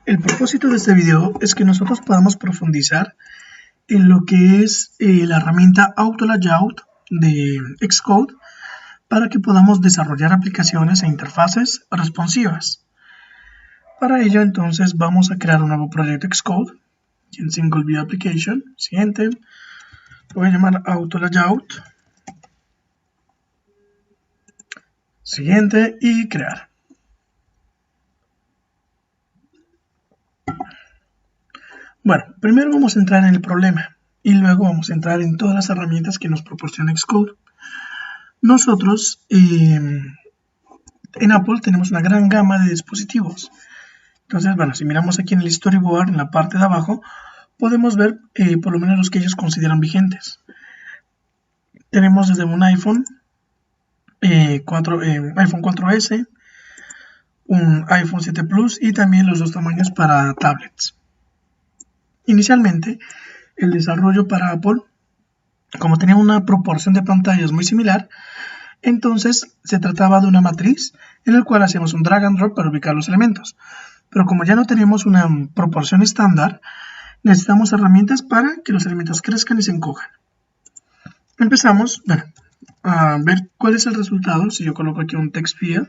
El propósito de este video es que nosotros podamos profundizar en lo que es la herramienta Auto Layout de Xcode para que podamos desarrollar aplicaciones e interfaces responsivas. Para ello, entonces, vamos a crear un nuevo proyecto Xcode en Single View Application. Siguiente, lo voy a llamar Auto Layout. Siguiente y crear. Bueno, primero vamos a entrar en el problema y luego vamos a entrar en todas las herramientas que nos proporciona Xcode. Nosotros en Apple tenemos una gran gama de dispositivos. Entonces, bueno, si miramos aquí en el storyboard, en la parte de abajo, podemos ver por lo menos los que ellos consideran vigentes. Tenemos desde un iPhone, iPhone 4S, un iPhone 7 Plus y también los dos tamaños para tablets. Inicialmente, el desarrollo para Apple, como tenía una proporción de pantallas muy similar, entonces se trataba de una matriz en la cual hacíamos un drag and drop para ubicar los elementos. Pero como ya no tenemos una proporción estándar, necesitamos herramientas para que los elementos crezcan y se encojan. Empezamos a ver cuál es el resultado. Si yo coloco aquí un text field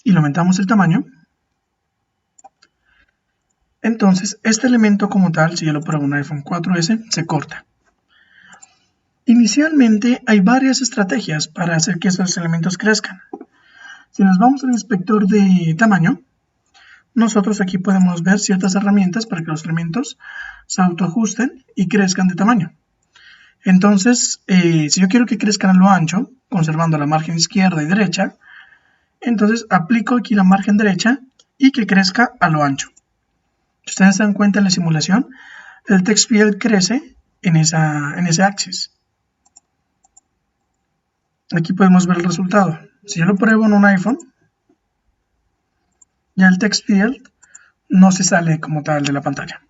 y le aumentamos el tamaño, entonces este elemento como tal, si yo lo pruebo en un iPhone 4S, se corta. Inicialmente hay varias estrategias para hacer que esos elementos crezcan. Si nos vamos al inspector de tamaño, nosotros aquí podemos ver ciertas herramientas para que los elementos se autoajusten y crezcan de tamaño. Entonces, si yo quiero que crezcan a lo ancho, conservando la margen izquierda y derecha, entonces aplico aquí la margen derecha y que crezca a lo ancho. Si ustedes se dan cuenta en la simulación, el text field crece en ese axis. Aquí podemos ver el resultado. Si yo lo pruebo en un iPhone, ya el text field no se sale como tal de la pantalla.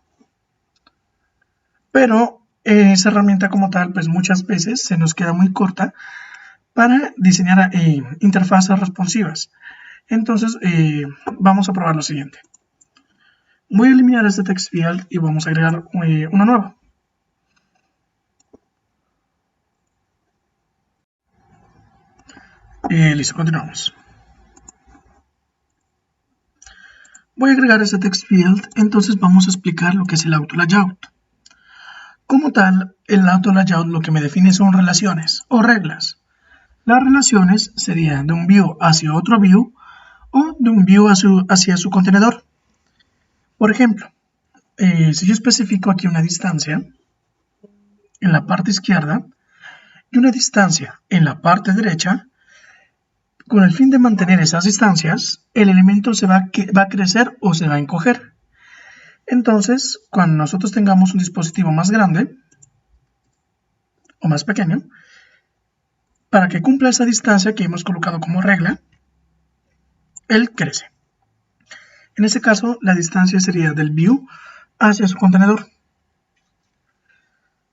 Pero esa herramienta como tal, pues muchas veces se nos queda muy corta para diseñar interfaces responsivas. Entonces, vamos a probar lo siguiente. Voy a eliminar este text field y vamos a agregar uno nuevo. Listo, continuamos. Voy a agregar este text field, entonces vamos a explicar lo que es el Auto Layout. Como tal, el Auto Layout lo que me define son relaciones o reglas. Las relaciones serían de un view hacia otro view o de un view hacia su contenedor. Por ejemplo, si yo especifico aquí una distancia en la parte izquierda y una distancia en la parte derecha, con el fin de mantener esas distancias, el elemento va a crecer o se va a encoger. Entonces, cuando nosotros tengamos un dispositivo más grande o más pequeño, para que cumpla esa distancia que hemos colocado como regla, él crece. En este caso, la distancia sería del view hacia su contenedor.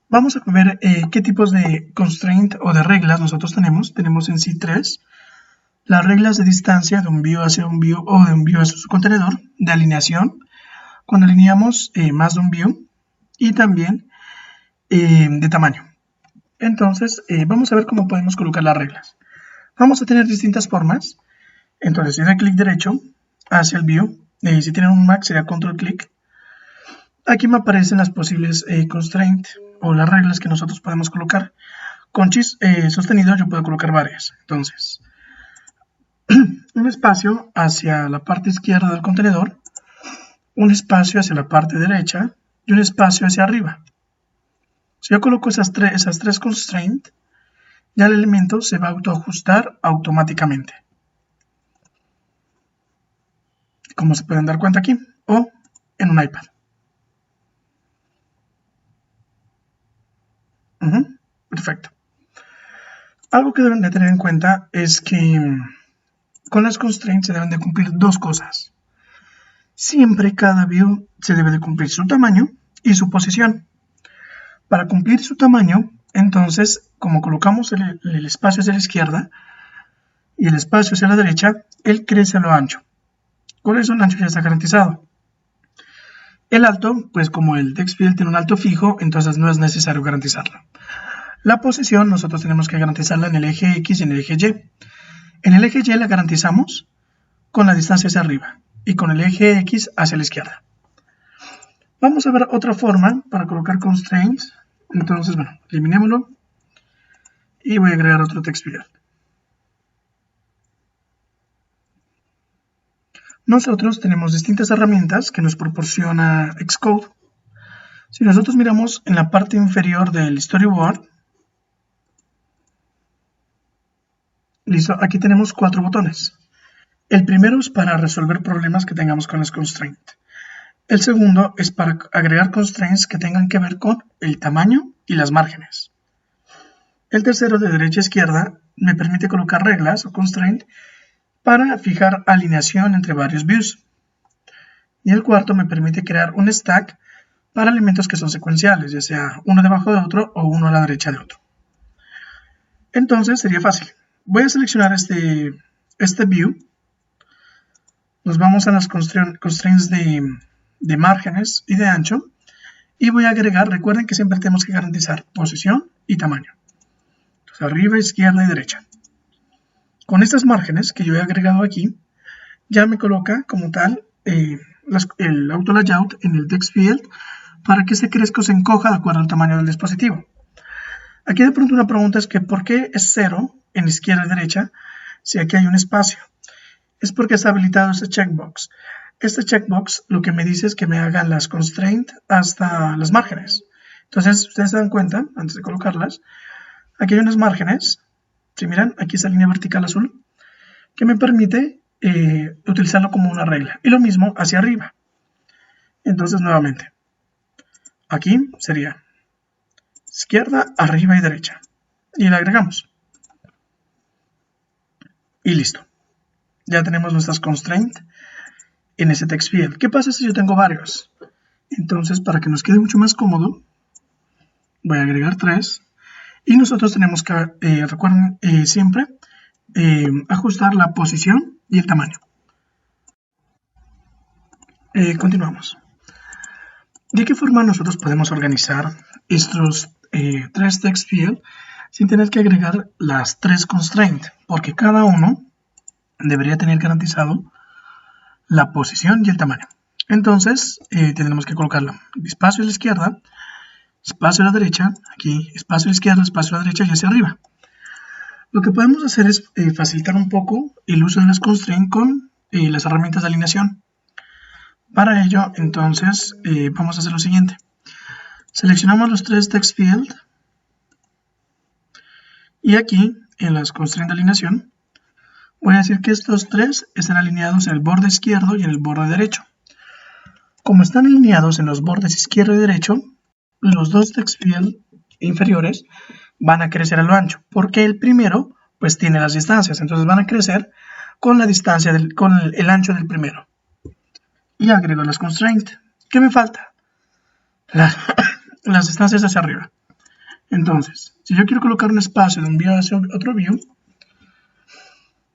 Vamos a ver qué tipos de constraint o de reglas nosotros tenemos. Tenemos en sí 3. Las reglas de distancia de un view hacia un view o de un view hacia su contenedor, de alineación, cuando alineamos más de un view, y también de tamaño. Entonces, vamos a ver cómo podemos colocar las reglas. Vamos a tener distintas formas. Entonces, si doy clic derecho hacia el view, si tienen un Mac sería control clic. Aquí me aparecen las posibles constraints o las reglas que nosotros podemos colocar. Con Shift sostenido yo puedo colocar varias. Entonces, un espacio hacia la parte izquierda del contenedor, un espacio hacia la parte derecha y un espacio hacia arriba. Si yo coloco esas tres constraints, ya el elemento se va a autoajustar automáticamente. Como se pueden dar cuenta aquí, o en un iPad. Perfecto. Algo que deben de tener en cuenta es que con las constraints se deben de cumplir dos cosas. Siempre cada view se debe de cumplir su tamaño y su posición. Para cumplir su tamaño, entonces, como colocamos el espacio hacia la izquierda y el espacio hacia la derecha, él crece a lo ancho. Por eso el ancho ya está garantizado. El alto, pues como el text field tiene un alto fijo, entonces no es necesario garantizarlo. La posición nosotros tenemos que garantizarla en el eje X y en el eje Y. En el eje Y la garantizamos con la distancia hacia arriba y con el eje X hacia la izquierda. Vamos a ver otra forma para colocar constraints. Entonces, bueno, eliminémoslo y voy a agregar otro text field. Nosotros tenemos distintas herramientas que nos proporciona Xcode. Si nosotros miramos en la parte inferior del storyboard, listo, aquí tenemos 4 botones. El primero es para resolver problemas que tengamos con las constraints. El segundo es para agregar constraints que tengan que ver con el tamaño y las márgenes. El tercero, de derecha a izquierda, me permite colocar reglas o constraints para fijar alineación entre varios views. Y el cuarto me permite crear un stack para elementos que son secuenciales, ya sea uno debajo de otro o uno a la derecha de otro. Entonces sería fácil. Voy a seleccionar este view. Nos vamos a las constraints de márgenes y de ancho. Y voy a agregar, recuerden que siempre tenemos que garantizar posición y tamaño. Entonces, arriba, izquierda y derecha. Con estas márgenes que yo he agregado aquí, ya me coloca como tal el auto layout en el text field para que se crezca o se encoja de acuerdo al tamaño del dispositivo. Aquí de pronto una pregunta es que ¿por qué es 0 en izquierda y derecha si aquí hay un espacio? Es porque está habilitado este checkbox. Este checkbox lo que me dice es que me hagan las constraints hasta las márgenes. Entonces, ustedes se dan cuenta, antes de colocarlas, aquí hay unas márgenes. Si miran, aquí esa línea vertical azul, que me permite utilizarlo como una regla. Y lo mismo hacia arriba. Entonces, nuevamente, aquí sería izquierda, arriba y derecha. Y le agregamos. Y listo. Ya tenemos nuestras constraints en ese text field. ¿Qué pasa si yo tengo varios? Entonces, para que nos quede mucho más cómodo, voy a agregar 3. Y nosotros tenemos que, recuerden, siempre ajustar la posición y el tamaño. Continuamos. ¿De qué forma nosotros podemos organizar estos 3 text fields sin tener que agregar las 3 constraints? Porque cada uno debería tener garantizado la posición y el tamaño. Entonces, tendremos que colocarlo espacio a la izquierda, espacio a la derecha, aquí espacio a la izquierda, espacio a la derecha y hacia arriba. Lo que podemos hacer es facilitar un poco el uso de las constraints con las herramientas de alineación. Para ello, entonces, vamos a hacer lo siguiente. Seleccionamos los 3 text fields y aquí, en las constraints de alineación, voy a decir que estos 3 están alineados en el borde izquierdo y en el borde derecho. Como están alineados en los bordes izquierdo y derecho, los 2 text fields inferiores van a crecer a lo ancho, porque el primero pues tiene las distancias, entonces van a crecer con la distancia con el ancho del primero. Y agrego las constraints. ¿Qué me falta? Las distancias hacia arriba. Entonces, si yo quiero colocar un espacio de un view hacia otro view,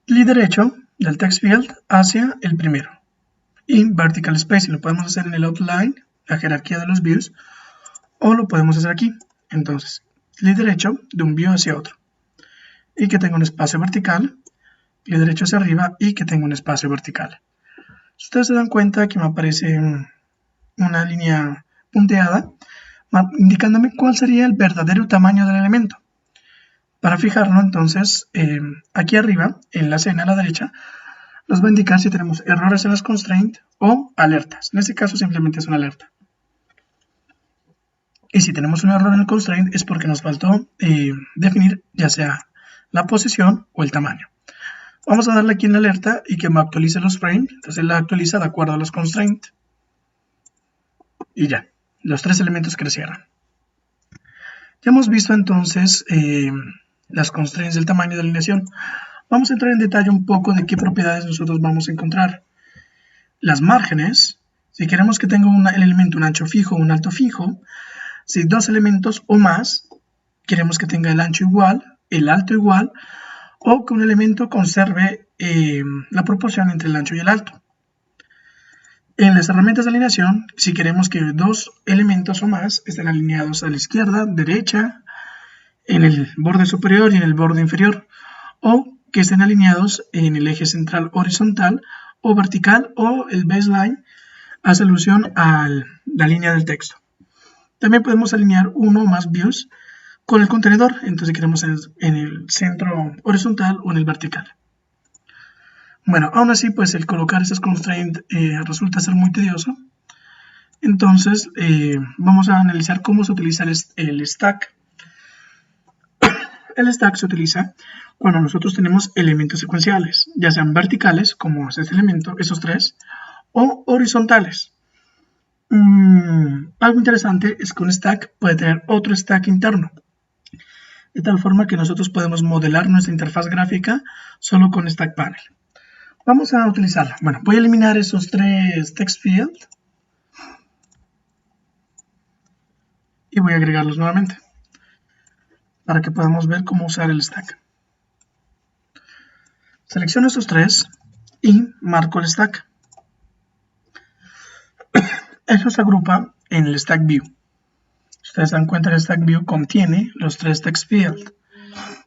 clic derecho del text field hacia el primero. Y vertical spacing lo podemos hacer en el outline, la jerarquía de los views, o lo podemos hacer aquí. Entonces, clic derecho de un view hacia otro. Y que tenga un espacio vertical, clic derecho hacia arriba y que tenga un espacio vertical. Si ustedes se dan cuenta que me aparece una línea punteada, indicándome cuál sería el verdadero tamaño del elemento. Para fijarlo, entonces, aquí arriba, en la escena a la derecha, nos va a indicar si tenemos errores en las constraints o alertas. En este caso simplemente es una alerta. Y si tenemos un error en el constraint es porque nos faltó definir ya sea la posición o el tamaño. Vamos a darle aquí en la alerta y que me actualice los frames. Entonces la actualiza de acuerdo a los constraints. Y ya, los 3 elementos crecieron. Ya hemos visto entonces las constraints del tamaño de alineación. Vamos a entrar en detalle un poco de qué propiedades nosotros vamos a encontrar. Las márgenes, si queremos que tenga el elemento un ancho fijo o un alto fijo, si 2 elementos o más, queremos que tenga el ancho igual, el alto igual, o que un elemento conserve la proporción entre el ancho y el alto. En las herramientas de alineación, si queremos que dos elementos o más estén alineados a la izquierda, derecha, en el borde superior y en el borde inferior, o que estén alineados en el eje central horizontal o vertical, o el baseline hace alusión a la línea del texto. También podemos alinear uno o más views con el contenedor, entonces si queremos en el centro horizontal o en el vertical. Bueno, aún así, pues el colocar esas constraints resulta ser muy tedioso. Entonces, vamos a analizar cómo se utiliza el stack. El stack se utiliza cuando nosotros tenemos elementos secuenciales, ya sean verticales, como es este elemento, esos tres, o horizontales. Algo interesante es que un stack puede tener otro stack interno, de tal forma que nosotros podemos modelar nuestra interfaz gráfica solo con stack panel. Vamos a utilizarlo. Bueno, voy a eliminar esos tres text fields y voy a agregarlos nuevamente para que podamos ver cómo usar el stack. Selecciono estos tres y marco el stack. Eso se agrupa en el stack view. Si ustedes se dan cuenta, el stack view contiene los tres text fields.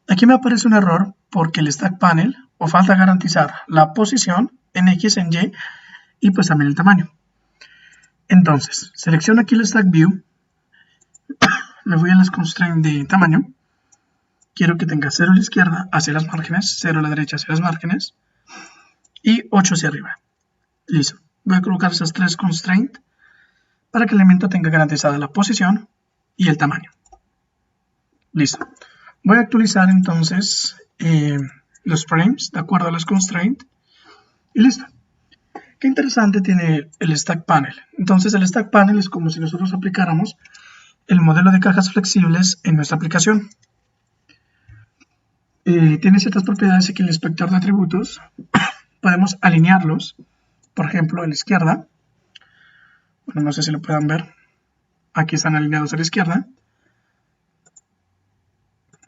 Aquí me aparece un error porque el stack panel o falta garantizar la posición en X, en Y y pues también el tamaño. Entonces, selecciono aquí el stack view, me voy a las constraints de tamaño, quiero que tenga 0 a la izquierda hacia las márgenes, 0 a la derecha hacia las márgenes y 8 hacia arriba. Listo. Voy a colocar esas tres constraints para que el elemento tenga garantizada la posición y el tamaño. Listo. Voy a actualizar entonces los frames de acuerdo a las constraints y listo. Qué interesante tiene el stack panel. Entonces el stack panel es como si nosotros aplicáramos el modelo de cajas flexibles en nuestra aplicación. Tiene ciertas propiedades aquí en el inspector de atributos. Podemos alinearlos, por ejemplo, a la izquierda. Bueno, no sé si lo puedan ver. Aquí están alineados a la izquierda,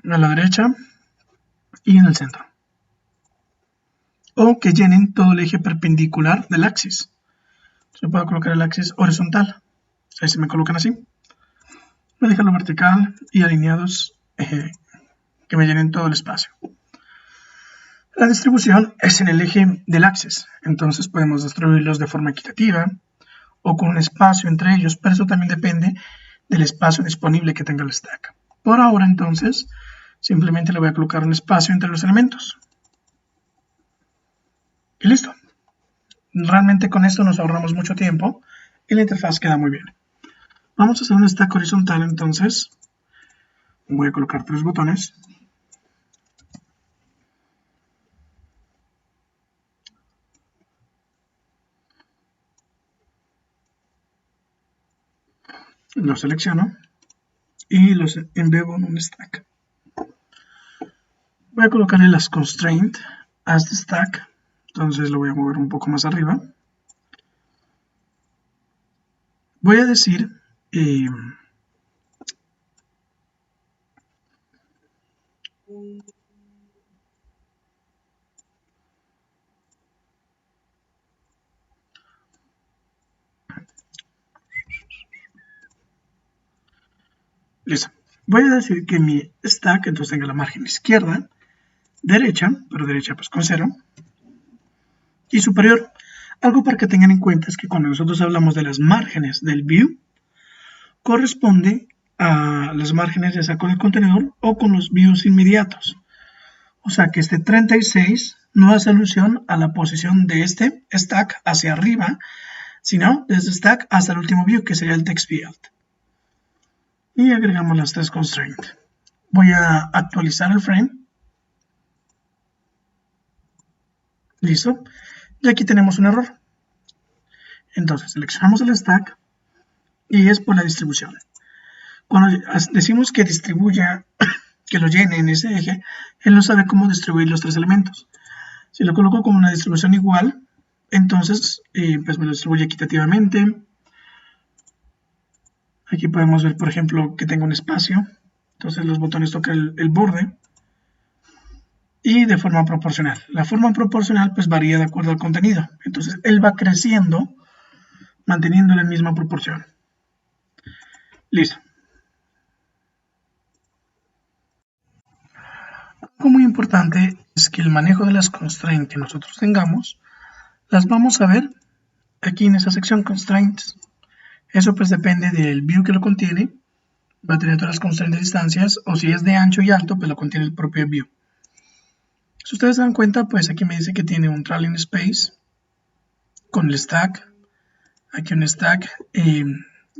a la derecha y en el centro. O que llenen todo el eje perpendicular del axis. Yo puedo colocar el axis horizontal. Ahí se me colocan así. Voy a dejarlo vertical y alineados que me llenen todo el espacio. La distribución es en el eje del axis. Entonces podemos distribuirlos de forma equitativa o con un espacio entre ellos, pero eso también depende del espacio disponible que tenga el stack. Por ahora entonces, simplemente le voy a colocar un espacio entre los elementos. Y listo. Realmente con esto nos ahorramos mucho tiempo y la interfaz queda muy bien. Vamos a hacer un stack horizontal entonces. Voy a colocar 3 botones. Los selecciono y los embebo en un stack. Voy a colocarle las constraints a este stack. Entonces lo voy a mover un poco más arriba. Voy a decir listo. Voy a decir que mi stack entonces tenga la margen izquierda, derecha, pero derecha pues con 0, y superior. Algo para que tengan en cuenta es que cuando nosotros hablamos de las márgenes del view, corresponde a las márgenes ya sea con el contenedor o con los views inmediatos. O sea que este 36 no hace alusión a la posición de este stack hacia arriba, sino desde stack hasta el último view, que sería el text field. Y agregamos las 3 constraints. Voy a actualizar el frame. Listo. Y aquí tenemos un error. Entonces seleccionamos el stack y es por la distribución. Cuando decimos que distribuya, que lo llene en ese eje, él no sabe cómo distribuir los 3 elementos. Si lo coloco como una distribución igual, entonces pues me lo distribuye equitativamente. Aquí podemos ver, por ejemplo, que tengo un espacio. Entonces los botones tocan el borde. Y de forma proporcional. La forma proporcional pues varía de acuerdo al contenido. Entonces él va creciendo manteniendo la misma proporción. Listo. Algo muy importante es que el manejo de las constraints que nosotros tengamos, las vamos a ver aquí en esa sección Constraints. Eso pues depende del view que lo contiene. Va a tener todas las constraints de distancias, o si es de ancho y alto, pues lo contiene el propio view. Si ustedes se dan cuenta, pues aquí me dice que tiene un trailing space con el stack, aquí un stack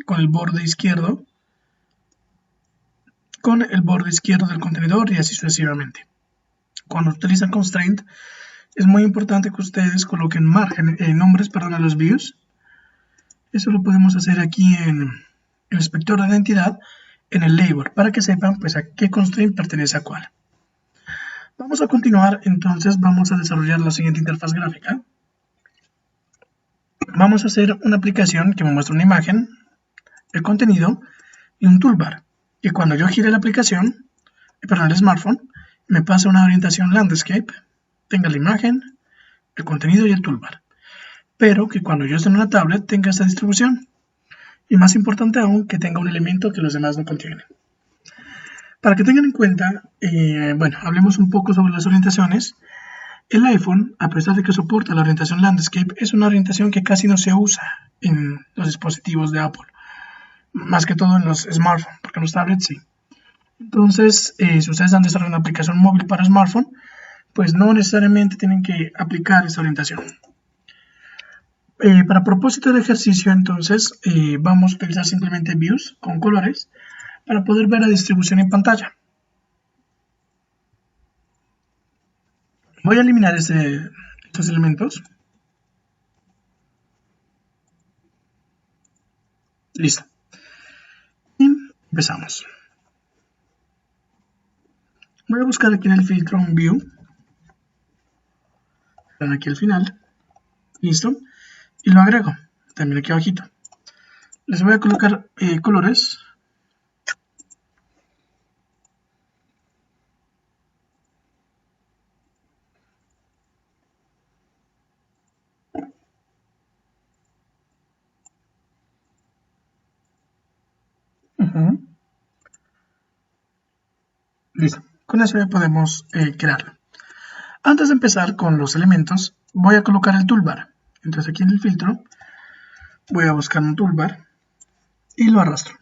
con el borde izquierdo, del contenedor y así sucesivamente. Cuando utilizan constraint, es muy importante que ustedes coloquen nombres a los views. Eso lo podemos hacer aquí en el inspector de identidad, en el label, para que sepan pues a qué constraint pertenece a cuál. Vamos a continuar, entonces vamos a desarrollar la siguiente interfaz gráfica. Vamos a hacer una aplicación que me muestra una imagen, el contenido y un toolbar. Y cuando yo gire la aplicación, el smartphone, me pasa una orientación landscape, tenga la imagen, el contenido y el toolbar. Pero que cuando yo esté en una tablet tenga esta distribución. Y más importante aún, que tenga un elemento que los demás no contienen. Para que tengan en cuenta, hablemos un poco sobre las orientaciones. El iPhone, a pesar de que soporta la orientación Landscape, es una orientación que casi no se usa en los dispositivos de Apple. Más que todo en los smartphones, porque en los tablets sí. Entonces, si ustedes han desarrollado una aplicación móvil para smartphone, pues no necesariamente tienen que aplicar esa orientación. Para propósito del ejercicio, entonces, vamos a utilizar simplemente views con colores para poder ver la distribución en pantalla. Voy a eliminar estos elementos. Listo. Y empezamos. Voy a buscar aquí en el filtro un view. Están aquí al final. Listo. Y lo agrego. También aquí abajito. Les voy a colocar colores. Listo. Con eso ya podemos crearlo. Antes de empezar con los elementos, voy a colocar el toolbar. Entonces aquí en el filtro voy a buscar un toolbar y lo arrastro.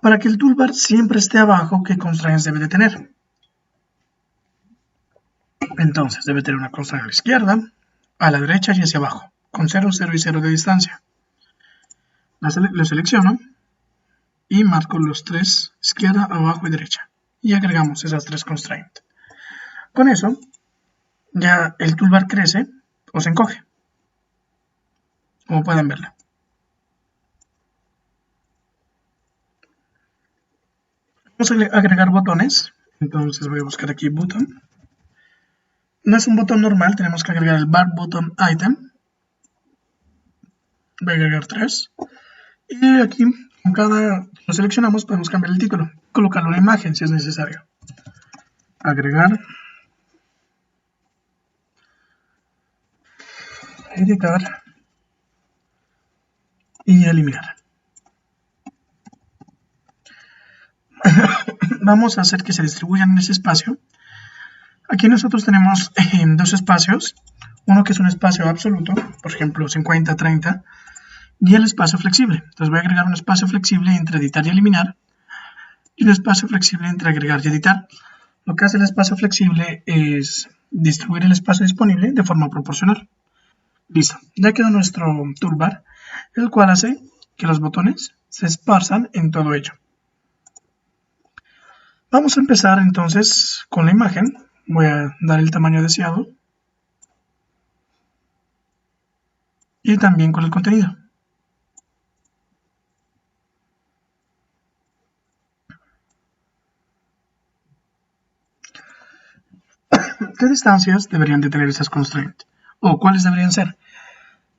Para que el toolbar siempre esté abajo, ¿qué constraints debe de tener? Entonces debe tener una constraint a la izquierda, a la derecha y hacia abajo, con 0, 0 y 0 de distancia. Lo selecciono y marco los tres, izquierda, abajo y derecha. Y agregamos esas tres constraints. Con eso, ya el toolbar crece o se encoge, como pueden verlo. Vamos a agregar botones, entonces voy a buscar aquí button. No es un botón normal, tenemos que agregar el bar button item. Voy a agregar 3. Y aquí, con cada lo seleccionamos, podemos cambiar el título, colocarlo en la imagen si es necesario. Agregar, editar y eliminar. Vamos a hacer que se distribuyan en ese espacio. Aquí nosotros tenemos dos espacios, uno que es un espacio absoluto, por ejemplo 50, 30, y el espacio flexible. Entonces voy a agregar un espacio flexible entre editar y eliminar, y un espacio flexible entre agregar y editar. Lo que hace el espacio flexible es distribuir el espacio disponible de forma proporcional. Listo, ya quedó nuestro toolbar, el cual hace que los botones se esparzan en todo ello. Vamos a empezar entonces con la imagen. Voy a dar el tamaño deseado y también con el contenido. ¿Qué distancias deberían de tener esas constraints? ¿O cuáles deberían ser?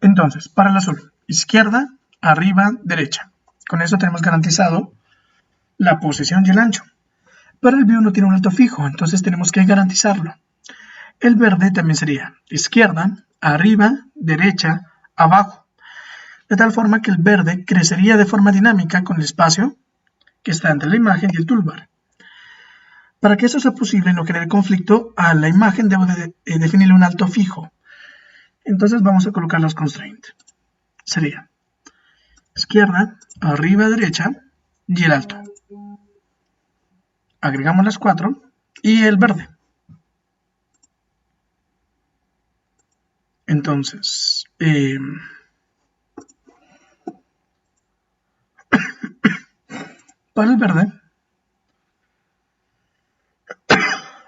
Entonces, para el azul, izquierda, arriba, derecha. Con eso tenemos garantizado la posición y el ancho. Para el view no tiene un alto fijo, entonces tenemos que garantizarlo. El verde también sería izquierda, arriba, derecha, abajo. de tal forma que el verde crecería de forma dinámica con el espacio que está entre la imagen y el toolbar. Para que esto sea posible y no genere conflicto, a la imagen debo definirle un alto fijo. Entonces vamos a colocar los constraints. Sería izquierda, arriba, derecha y el alto. Agregamos las 4 y el verde. Entonces, para el verde,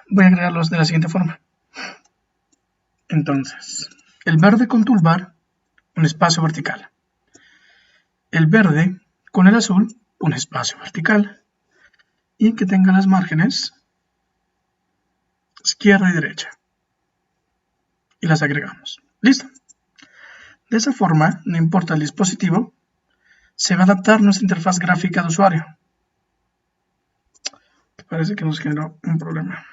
voy a agregarlos de la siguiente forma. Entonces, el verde con toolbar, un espacio vertical. El verde con el azul, un espacio vertical. Y que tenga las márgenes izquierda y derecha. Y las agregamos. Listo. De esa forma, no importa el dispositivo, se va a adaptar nuestra interfaz gráfica de usuario. Parece que nos generó un problema.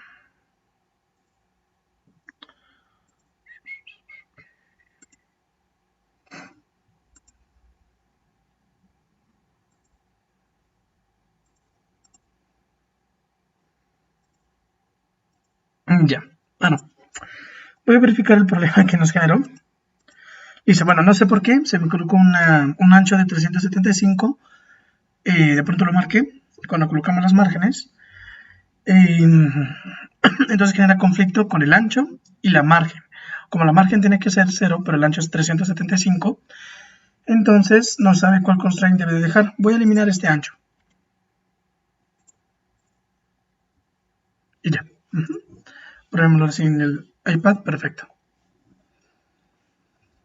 Ya, bueno, voy a verificar el problema que nos generó. Dice, bueno, no sé por qué, se me colocó un ancho de 375, de pronto lo marqué, cuando colocamos las márgenes, entonces genera conflicto con el ancho y la margen. Como la margen tiene que ser 0, pero el ancho es 375, entonces no sabe cuál constraint debe de dejar. Voy a eliminar este ancho. Y ya. Probémoslo así en el iPad, perfecto.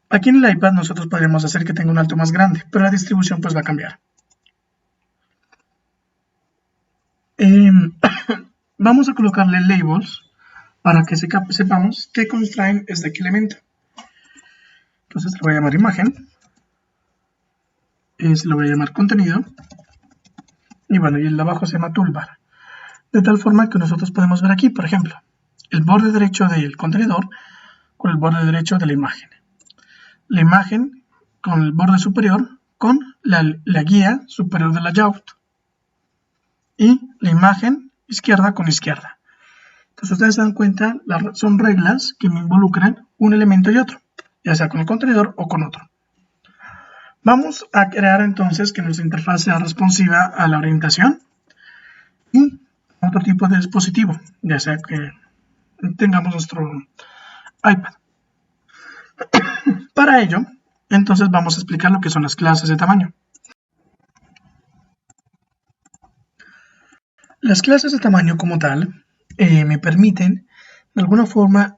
Aquí en el iPad nosotros podríamos hacer que tenga un alto más grande, pero la distribución pues va a cambiar. Vamos a colocarle labels para que sepamos qué constraint es de qué elemento. Entonces le voy a llamar imagen, le voy a llamar contenido, y bueno, y el de abajo se llama toolbar. De tal forma que nosotros podemos ver aquí, por ejemplo, el borde derecho del contenedor con el borde derecho de la imagen. La imagen con el borde superior con la guía superior del layout. Y la imagen izquierda con izquierda. Entonces ustedes se dan cuenta, son reglas que me involucran un elemento y otro, ya sea con el contenedor o con otro. Vamos a crear entonces que nuestra interfaz sea responsiva a la orientación y otro tipo de dispositivo, ya sea que tengamos nuestro iPad. Para ello, entonces vamos a explicar lo que son las clases de tamaño. Las clases de tamaño como tal me permiten de alguna forma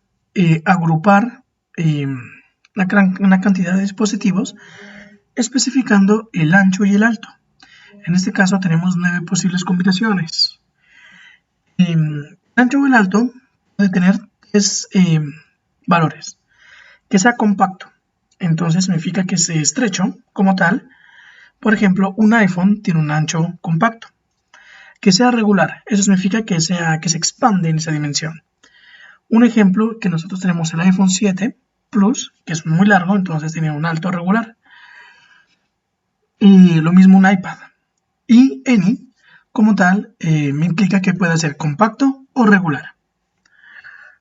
agrupar una cantidad de dispositivos especificando el ancho y el alto. En este caso tenemos 9 posibles combinaciones. El ancho o el alto puede tener 3 valores. Que sea compacto, entonces significa que sea estrecho como tal. Por ejemplo, un iPhone tiene un ancho compacto. Que sea regular, eso significa que se expande en esa dimensión. Un ejemplo que nosotros tenemos el iPhone 7 Plus, que es muy largo, entonces tiene un alto regular. Y lo mismo un iPad. Y Any, como tal, me implica que pueda ser compacto o regular.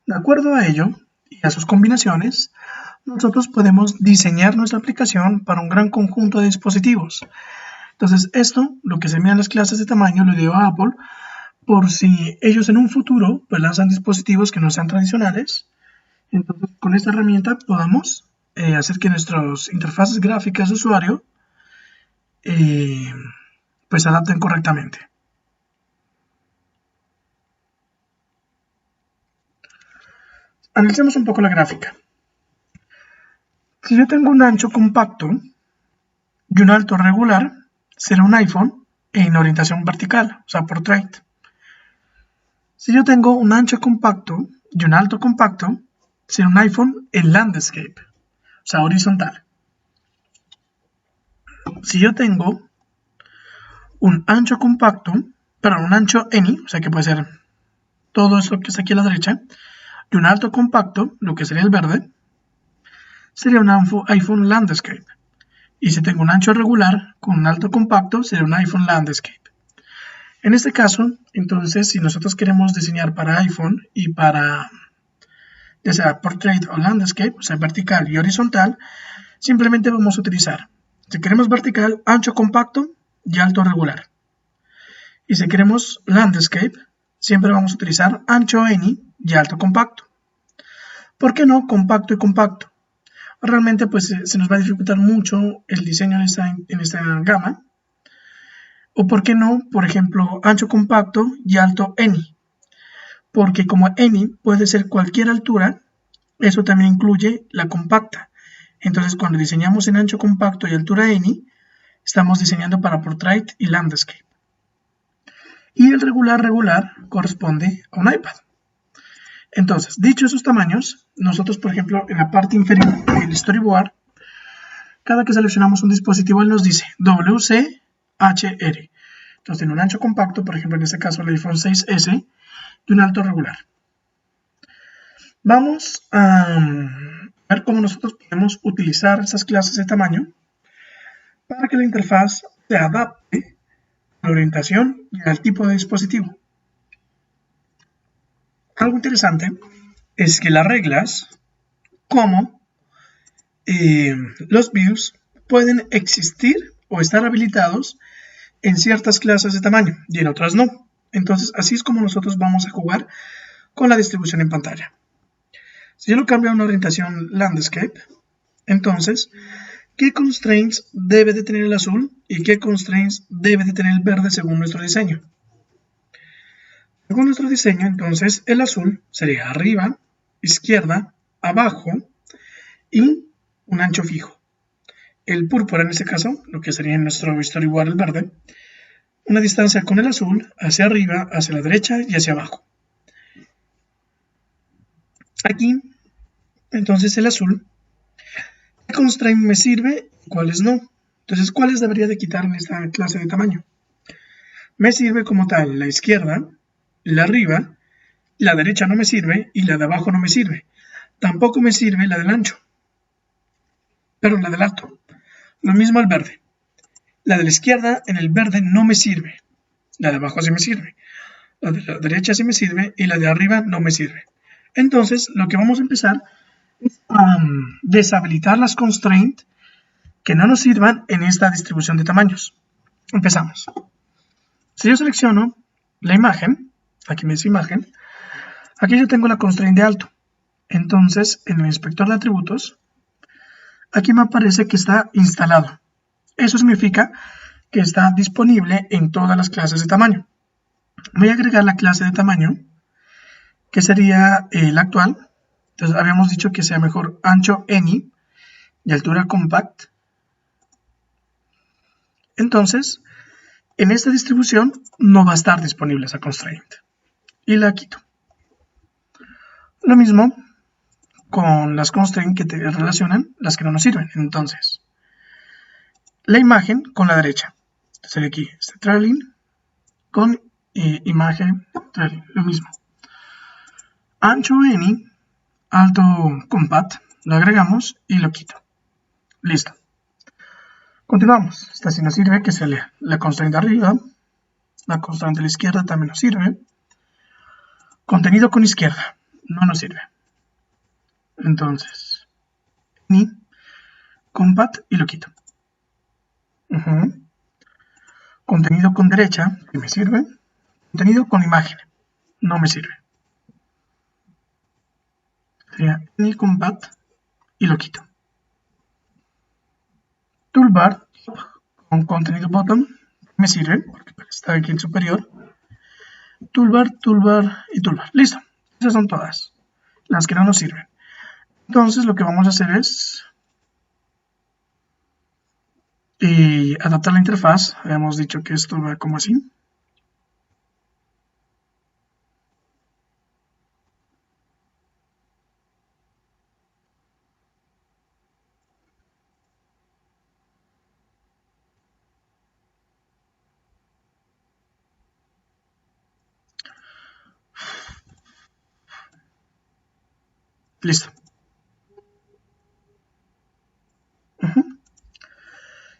De acuerdo a ello y a sus combinaciones, nosotros podemos diseñar nuestra aplicación para un gran conjunto de dispositivos. Entonces esto, lo que se mira en las clases de tamaño, lo dio a Apple por si ellos en un futuro pues lanzan dispositivos que no sean tradicionales. Entonces con esta herramienta podamos hacer que nuestras interfaces gráficas de usuario pues se adapten correctamente. Analicemos un poco la gráfica. Si yo tengo un ancho compacto y un alto regular, será un iPhone en orientación vertical, o sea, portrait. Si yo tengo un ancho compacto y un alto compacto, será un iPhone en landscape, o sea, horizontal. Si yo tengo un ancho compacto, perdón, un ancho any, o sea que puede ser todo eso que está aquí a la derecha, y un alto compacto, lo que sería el verde, sería un iPhone landscape. Y si tengo un ancho regular con un alto compacto, sería un iPhone Landscape. En este caso, entonces, si nosotros queremos diseñar para iPhone y para, ya sea Portrait o Landscape, o sea, vertical y horizontal, simplemente vamos a utilizar, si queremos vertical, ancho compacto y alto regular. Y si queremos Landscape, siempre vamos a utilizar ancho any y alto compacto. ¿Por qué no compacto y compacto? Realmente pues se nos va a dificultar mucho el diseño en esta gama. O por qué no, por ejemplo, ancho compacto y alto any. Porque como any puede ser cualquier altura, eso también incluye la compacta. Entonces cuando diseñamos en ancho compacto y altura any, estamos diseñando para Portrait y Landscape. Y el regular corresponde a un iPad. Entonces, dicho esos tamaños, nosotros, por ejemplo, en la parte inferior del storyboard, cada que seleccionamos un dispositivo, él nos dice WCHR. Entonces, tiene un ancho compacto, por ejemplo, en este caso el iPhone 6S, y un alto regular. Vamos a ver cómo nosotros podemos utilizar esas clases de tamaño para que la interfaz se adapte a la orientación y al tipo de dispositivo. Algo interesante es que las reglas, como los views, pueden existir o estar habilitados en ciertas clases de tamaño y en otras no. Entonces, así es como nosotros vamos a jugar con la distribución en pantalla. Si yo lo cambio a una orientación landscape, entonces, ¿qué constraints debe de tener el azul y qué constraints debe de tener el verde según nuestro diseño? Según nuestro diseño, entonces, el azul sería arriba, izquierda, abajo y un ancho fijo. El púrpura, en este caso, lo que sería en nuestro storyboard el verde, una distancia con el azul hacia arriba, hacia la derecha y hacia abajo. Aquí, entonces, el azul, ¿qué constraint me sirve? ¿Cuáles no? Entonces, ¿cuáles debería de quitar en esta clase de tamaño? Me sirve como tal la izquierda, la arriba, la derecha no me sirve y la de abajo no me sirve. Tampoco me sirve la del ancho, pero la del alto. Lo mismo el verde. La de la izquierda en el verde no me sirve. La de abajo sí me sirve. La de la derecha sí me sirve y la de arriba no me sirve. Entonces, lo que vamos a empezar es a deshabilitar las constraints que no nos sirvan en esta distribución de tamaños. Empezamos. Si yo selecciono la imagen, aquí me dice imagen, aquí yo tengo la constraint de alto. Entonces, en el inspector de atributos, aquí me aparece que está instalado. Eso significa que está disponible en todas las clases de tamaño. Voy a agregar la clase de tamaño, que sería la actual. Entonces, habíamos dicho que sea mejor ancho any y altura compact. Entonces, en esta distribución no va a estar disponible esa constraint. Y la quito. Lo mismo con las constraints que te relacionan, las que no nos sirven. Entonces, la imagen con la derecha. Entonces, aquí este trailing con imagen trailing, lo mismo. Ancho any, alto compact, lo agregamos y lo quito. Listo. Continuamos. Esta sí nos sirve, que se lea la constraint de arriba, la constraint de la izquierda también nos sirve. Contenido con izquierda, no nos sirve. Entonces, ni compact y lo quito. Contenido con derecha, que me sirve. Contenido con imagen, no me sirve. Sería ni compact y lo quito. Toolbar con contenido bottom me sirve porque está aquí en superior. Toolbar, toolbar y toolbar. Listo. Esas son todas las que no nos sirven. Entonces lo que vamos a hacer es adaptar la interfaz. Habíamos dicho que esto va como así. Listo.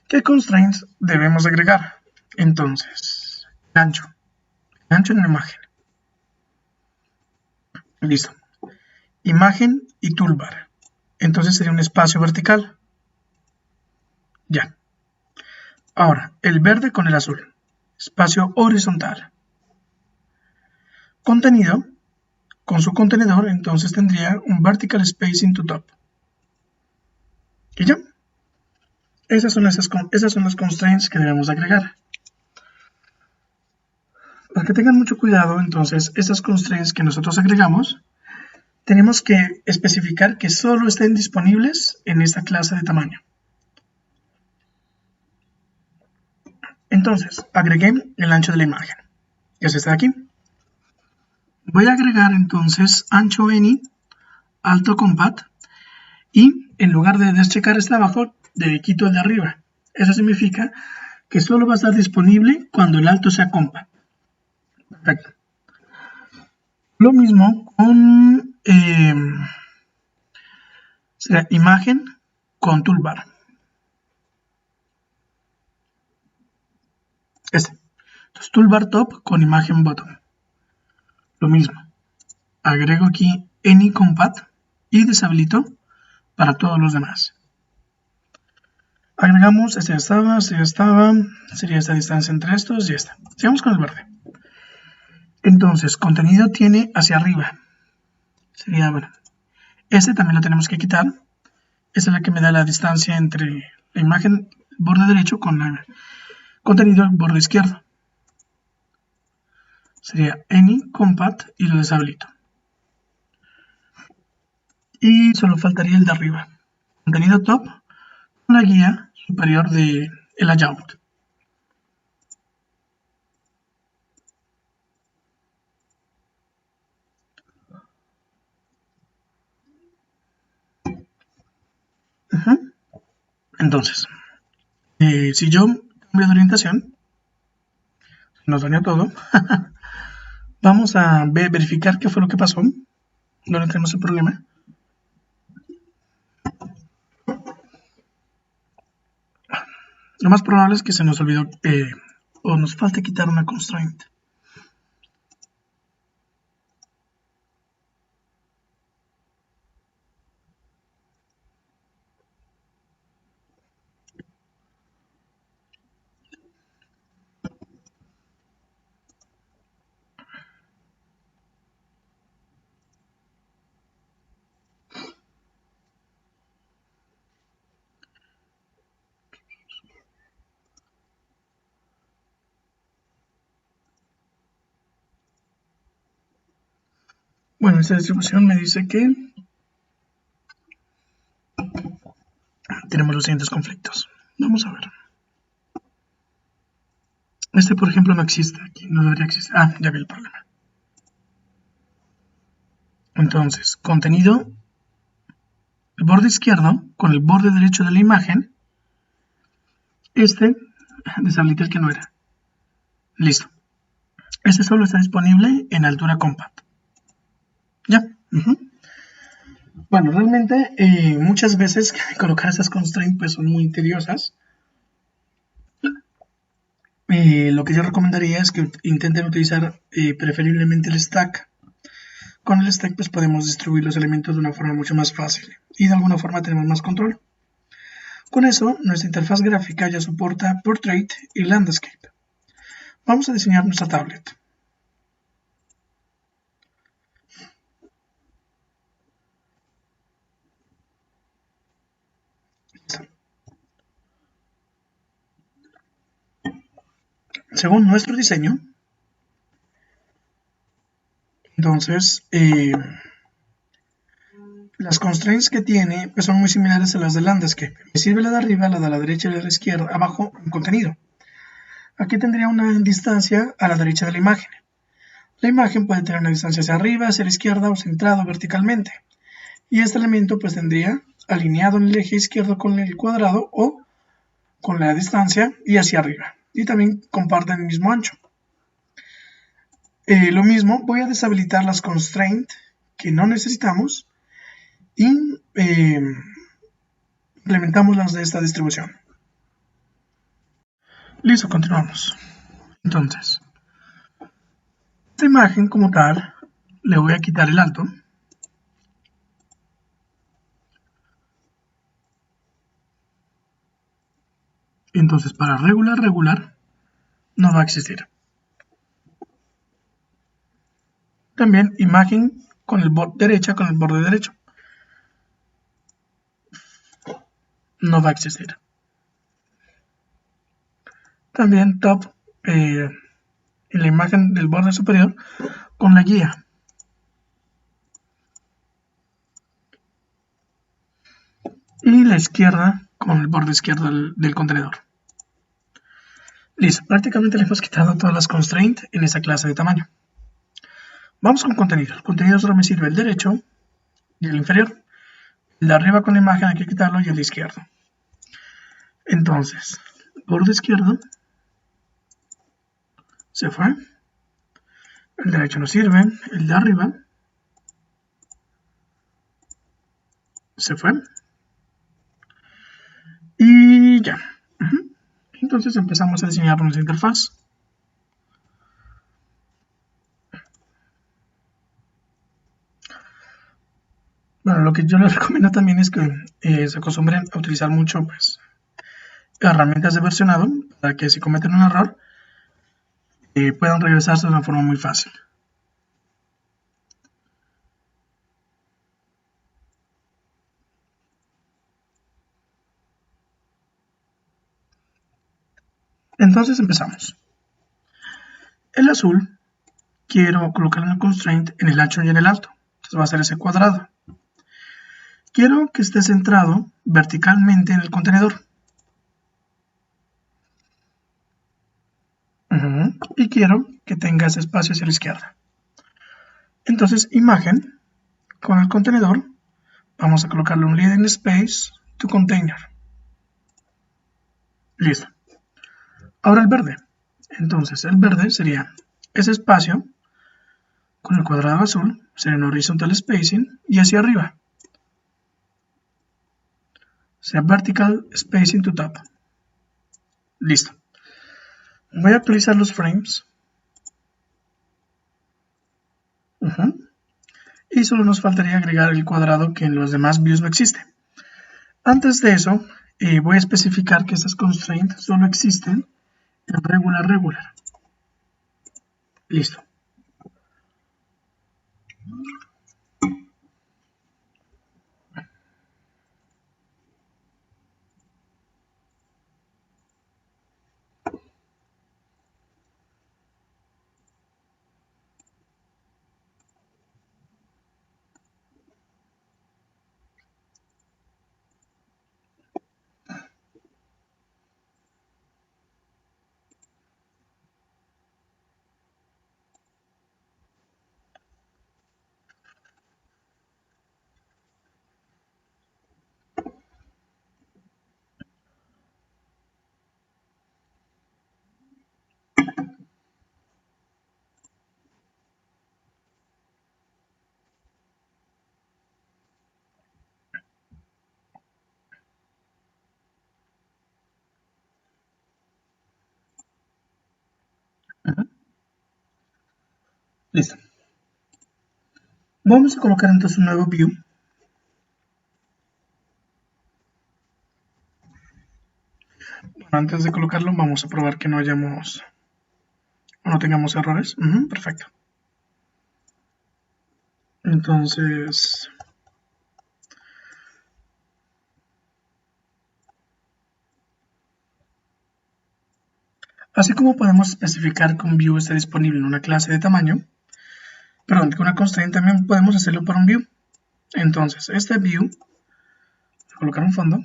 ¿Qué constraints debemos agregar? Entonces, el ancho en la imagen. Listo. Imagen y toolbar. Entonces sería un espacio vertical. Ya. Ahora, el verde con el azul. Espacio horizontal. Contenido. Con su contenedor, entonces tendría un vertical spacing to top. Y ya. Esas son las constraints que debemos agregar. Para que tengan mucho cuidado, entonces, estas constraints que nosotros agregamos, tenemos que especificar que solo estén disponibles en esta clase de tamaño. Entonces, agregué el ancho de la imagen, que es este de aquí. Voy a agregar entonces ancho any, alto compat, y en lugar de deschecar este de abajo, le quito el de arriba. Eso significa que solo va a estar disponible cuando el alto sea compat. Perfecto. Lo mismo con será imagen con toolbar. Entonces, toolbar top con imagen bottom. Lo mismo. Agrego aquí any compat y deshabilito para todos los demás. Agregamos, este ya estaba, sería esta distancia entre estos y esta. Sigamos con el verde. Entonces, contenido tiene hacia arriba. Sería, bueno, este también lo tenemos que quitar. Esa es la que me da la distancia entre la imagen borde derecho con el contenido borde izquierdo. Sería any compat y lo deshabilito. Y solo faltaría el de arriba. Contenido top, la guía superior del layout. Entonces, si yo cambio de orientación, nos dañó todo. Vamos a verificar qué fue lo que pasó. No tenemos el problema. Lo más probable es que se nos olvidó o nos falte quitar una constraint. Bueno, esta distribución me dice que tenemos los siguientes conflictos. Vamos a ver. Este, por ejemplo, no existe aquí, no debería existir. Ah, ya vi el problema. Entonces, contenido, el borde izquierdo con el borde derecho de la imagen. Deshabilité el que no era. Listo. Este solo está disponible en altura compat. Ya. Bueno, realmente muchas veces colocar esas constraints pues, son muy tediosas. Lo que yo recomendaría es que intenten utilizar preferiblemente el stack. Con el stack pues podemos distribuir los elementos de una forma mucho más fácil y de alguna forma tenemos más control. Con eso, nuestra interfaz gráfica ya soporta Portrait y Landscape. Vamos a diseñar nuestra tablet. Según nuestro diseño, entonces las constraints que tiene pues, son muy similares a las de Landscape. Me sirve la de arriba, la de la derecha y la de la izquierda, abajo en contenido. Aquí tendría una distancia a la derecha de la imagen. La imagen puede tener una distancia hacia arriba, hacia la izquierda o centrado verticalmente. Y este elemento pues tendría alineado en el eje izquierdo con el cuadrado o con la distancia y hacia arriba. Y también comparten el mismo ancho. Lo mismo, voy a deshabilitar las constraints que no necesitamos y implementamos las de esta distribución. Listo, continuamos. Entonces, esta imagen como tal, le voy a quitar el alto. Entonces, para regular, no va a existir. También imagen con el derecha con el borde derecho. No va a existir. También top en la imagen del borde superior con la guía. Y la izquierda con el borde izquierdo del contenedor. Listo, prácticamente le hemos quitado todas las constraints en esa clase de tamaño. Vamos con contenido. El contenido solo me sirve el derecho y el inferior. El de arriba con la imagen hay que quitarlo y el de izquierdo. Entonces, el borde izquierdo se fue. El derecho no sirve. El de arriba se fue. Y ya. Entonces empezamos a diseñar nuestra interfaz. Bueno, lo que yo les recomiendo también es que se acostumbren a utilizar mucho pues, herramientas de versionado para que si cometen un error puedan regresarse de una forma muy fácil. Entonces empezamos. El azul quiero colocar una constraint en el ancho y en el alto. Entonces va a ser ese cuadrado. Quiero que esté centrado verticalmente en el contenedor. Y quiero que tenga ese espacio hacia la izquierda. Entonces, imagen con el contenedor. Vamos a colocarle un leading space to container. Listo. Ahora el verde. Entonces, el verde sería ese espacio con el cuadrado azul, sería un horizontal spacing y hacia arriba. Sea vertical spacing to top. Listo. Voy a actualizar los frames. Y solo nos faltaría agregar el cuadrado que en los demás views no existe. Antes de eso, voy a especificar que estas constraints solo existen en regular. Listo. Listo. Vamos a colocar entonces un nuevo view. Bueno, antes de colocarlo, vamos a probar que no tengamos errores. Perfecto. Entonces, así como podemos especificar que un view esté disponible en una clase de tamaño, perdón, que una constraint también podemos hacerlo para un view. Entonces, este view, voy a colocar un fondo,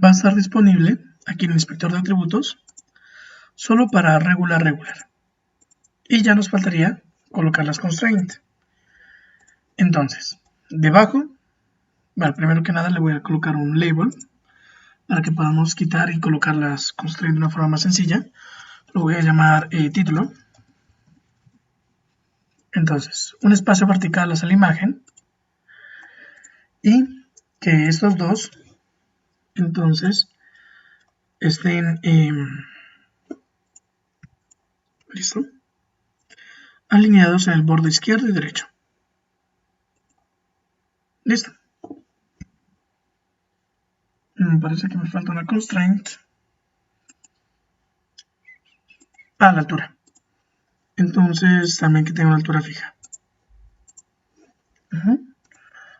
va a estar disponible aquí en el inspector de atributos solo para regular. Y ya nos faltaría colocar las constraints. Entonces, debajo, bueno, primero que nada le voy a colocar un label para que podamos quitar y colocar las constraints de una forma más sencilla. Lo voy a llamar título. Entonces, un espacio vertical hacia la imagen y que estos dos entonces estén ¿listo? Alineados en el borde izquierdo y derecho. Listo. Me parece que me falta una constraint a la altura. Entonces también que tenga una altura fija.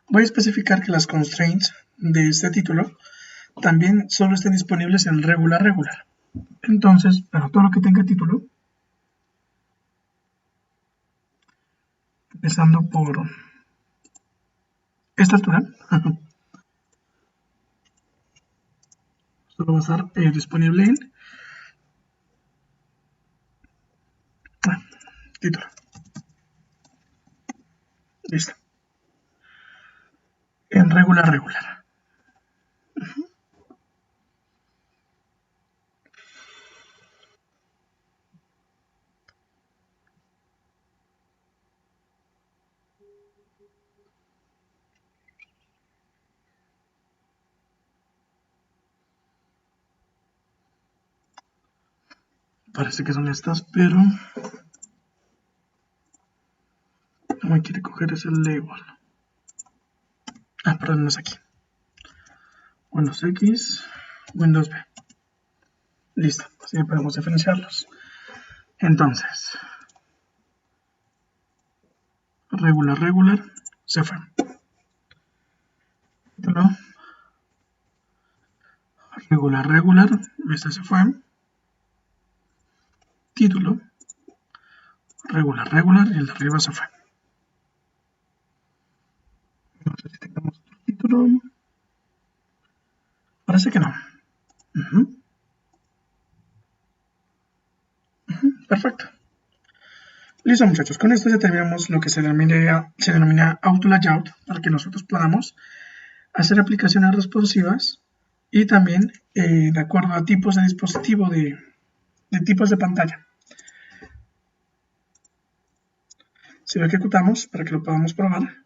Voy a especificar que las constraints de este título también solo estén disponibles en regular. Entonces, para todo lo que tenga título, empezando por esta altura, solo va a estar disponible en título. Listo. En regular. Parece que son estas, pero no me quiere coger ese label. Perdón, no es aquí. Windows X, Windows B. Listo, así podemos diferenciarlos. Entonces, regular, se fue. Título, regular, este se fue. Título, regular, y el de arriba se fue. No sé si tengamos otro título. Parece que no. Perfecto. Listo, muchachos. Con esto ya terminamos lo que se denomina auto layout, para que nosotros podamos hacer aplicaciones responsivas y también de acuerdo a tipos de dispositivo, de tipos de pantalla. Si lo ejecutamos para que lo podamos probar,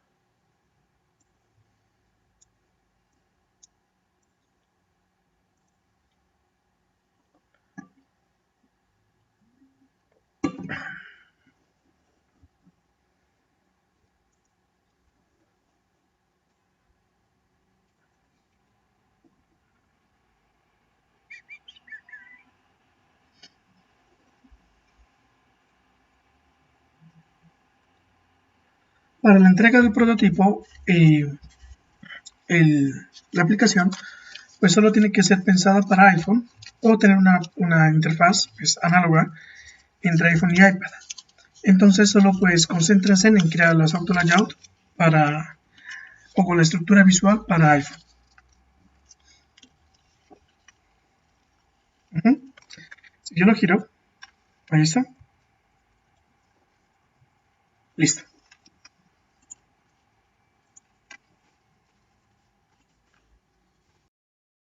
para la entrega del prototipo, la aplicación pues solo tiene que ser pensada para iPhone o tener una interfaz pues, análoga entre iPhone y iPad. Entonces solo pues concéntrense en crear los auto layout o con la estructura visual para iPhone. Si yo lo giro, ahí está. Listo.